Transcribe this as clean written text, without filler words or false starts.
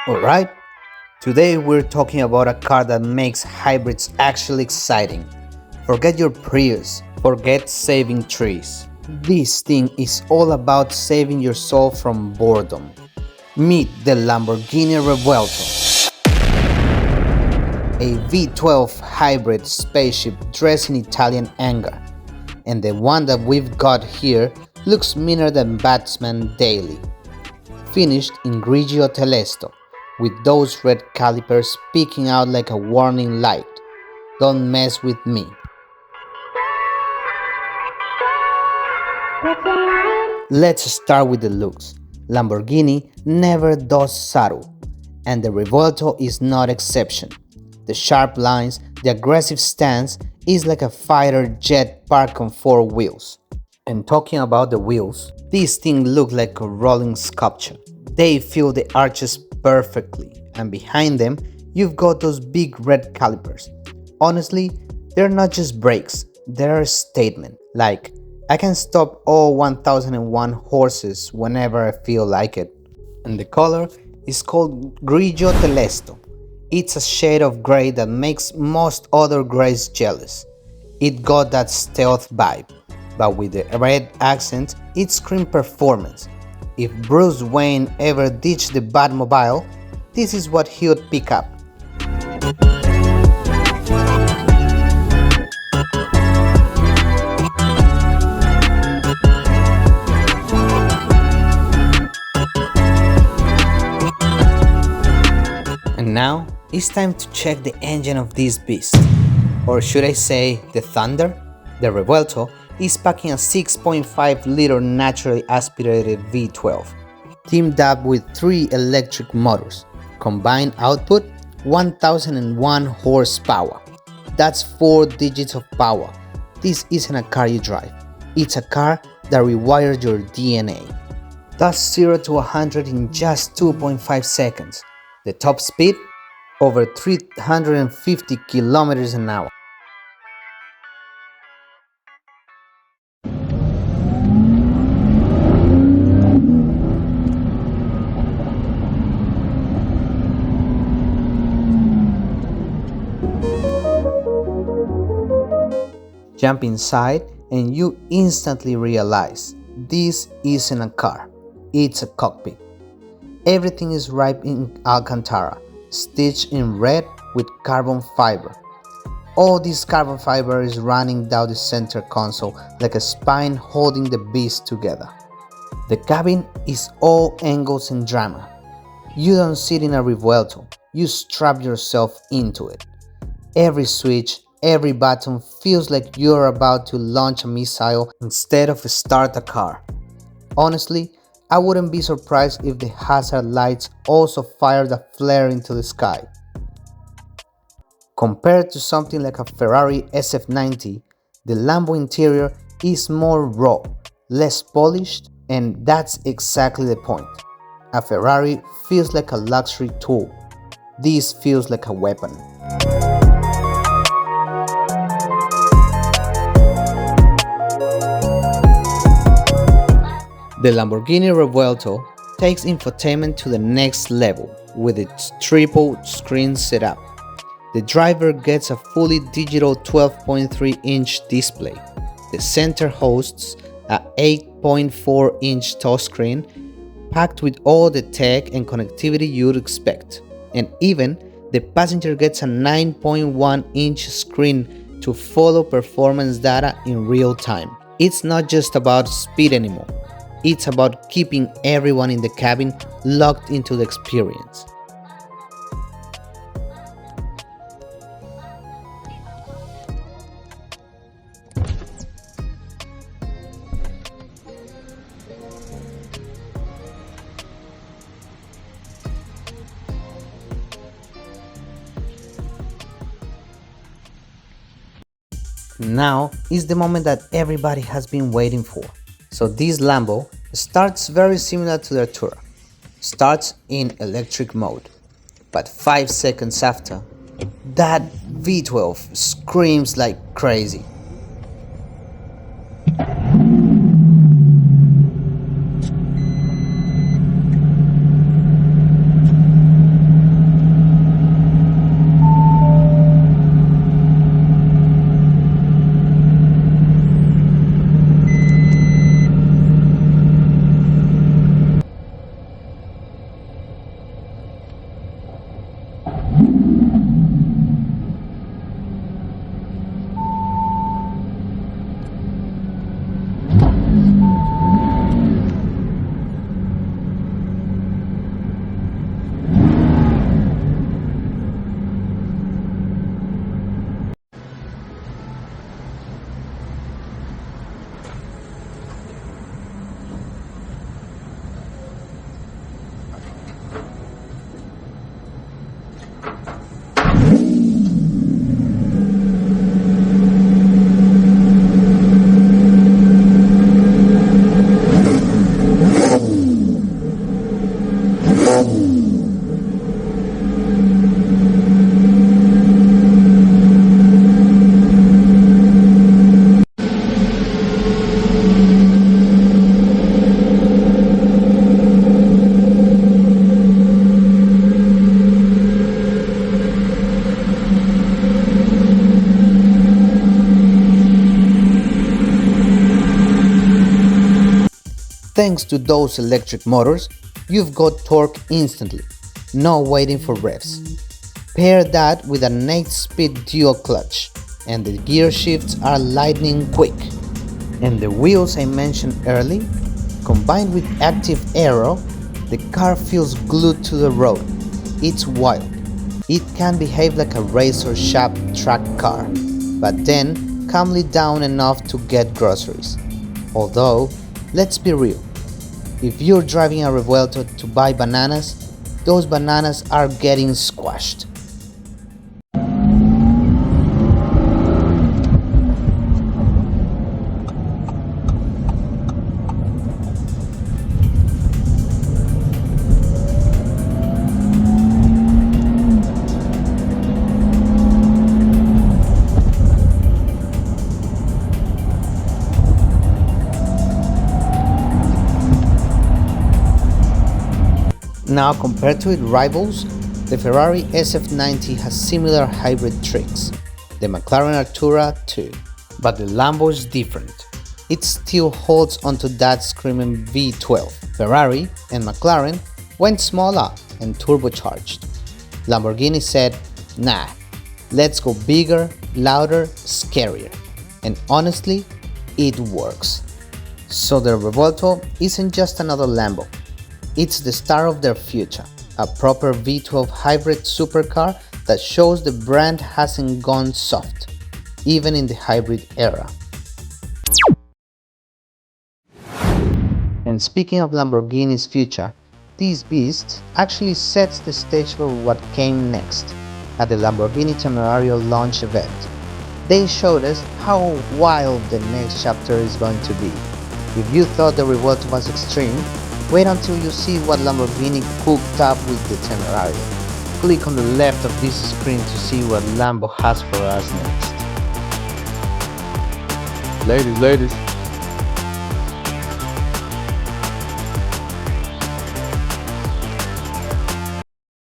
Alright, today we're talking about a car that makes hybrids actually exciting. Forget your Prius, forget saving trees. This thing is all about saving your soul from boredom. Meet the Lamborghini Revuelto, a V12 hybrid spaceship dressed in Italian anger. And the one that we've got here looks meaner than Batman daily. Finished in Grigio Telesto, with those red calipers peeking out like a warning light. Don't mess with me. Let's start with the looks. Lamborghini never does subtle, and the Revuelto is no exception. The sharp lines, the aggressive stance is like a fighter jet parked on four wheels. And talking about the wheels, these things look like a rolling sculpture. They fill the arches perfectly, and behind them, you've got those big red calipers. Honestly, they're not just brakes, they're a statement. Like, I can stop all 1001 horses whenever I feel like it. And the color is called Grigio Telesto. It's a shade of gray that makes most other grays jealous. It got that stealth vibe, but with the red accent, it screams performance. If Bruce Wayne ever ditched the Batmobile, this is what he would pick up. And now, it's time to check the engine of this beast. Or should I say, the Thunder? The Revuelto is packing a 6.5-liter naturally aspirated V12, teamed up with 3 electric motors. Combined output, 1001 horsepower. That's 4 digits of power. This isn't a car you drive. It's a car that rewires your DNA. That's 0 to 100 in just 2.5 seconds. The top speed? Over 350 kilometers an hour. Jump inside and you instantly realize this isn't a car, it's a cockpit. Everything is wrapped in Alcantara, stitched in red with carbon fiber. All this carbon fiber is running down the center console like a spine holding the beast together. The cabin is all angles and drama. You don't sit in a Revuelto, you strap yourself into it. Every switch, every button feels like you're about to launch a missile instead of start a car. Honestly, I wouldn't be surprised if the hazard lights also fired a flare into the sky. Compared to something like a Ferrari SF90, the Lambo interior is more raw, less polished, and that's exactly the point. A Ferrari feels like a luxury tool. This feels like a weapon. The Lamborghini Revuelto takes infotainment to the next level with its triple screen setup. The driver gets a fully digital 12.3-inch display. The center hosts a 8.4-inch touchscreen packed with all the tech and connectivity you'd expect. And even the passenger gets a 9.1-inch screen to follow performance data in real time. It's not just about speed anymore. It's about keeping everyone in the cabin locked into the experience. Now is the moment that everybody has been waiting for. So this Lambo starts very similar to the Artura. Starts in electric mode. But 5 seconds after, that V12 screams like crazy. Thanks to those electric motors, you've got torque instantly, no waiting for revs. Pair that with an 8-speed dual clutch, and the gear shifts are lightning quick. And the wheels I mentioned earlier, combined with active Aero, the car feels glued to the road. It's wild. It can behave like a racer shop track car, but then calmly down enough to get groceries. Although, let's be real, if you're driving a Revuelto to buy bananas, those bananas are getting squashed. Now, compared to its rivals, the Ferrari SF90 has similar hybrid tricks, the McLaren Artura too, but the Lambo is different. It still holds onto that screaming V12. Ferrari and McLaren went smaller and turbocharged. Lamborghini said, nah, let's go bigger, louder, scarier. And honestly, it works. So the Revuelto isn't just another Lambo. It's the star of their future, a proper V12 hybrid supercar that shows the brand hasn't gone soft, even in the hybrid era. And speaking of Lamborghini's future, this beast actually sets the stage for what came next at the Lamborghini Temerario launch event. They showed us how wild the next chapter is going to be. If you thought the Revuelto was extreme, wait until you see what Lamborghini cooked up with the Temerario. Click on the left of this screen to see what Lambo has for us next. Ladies,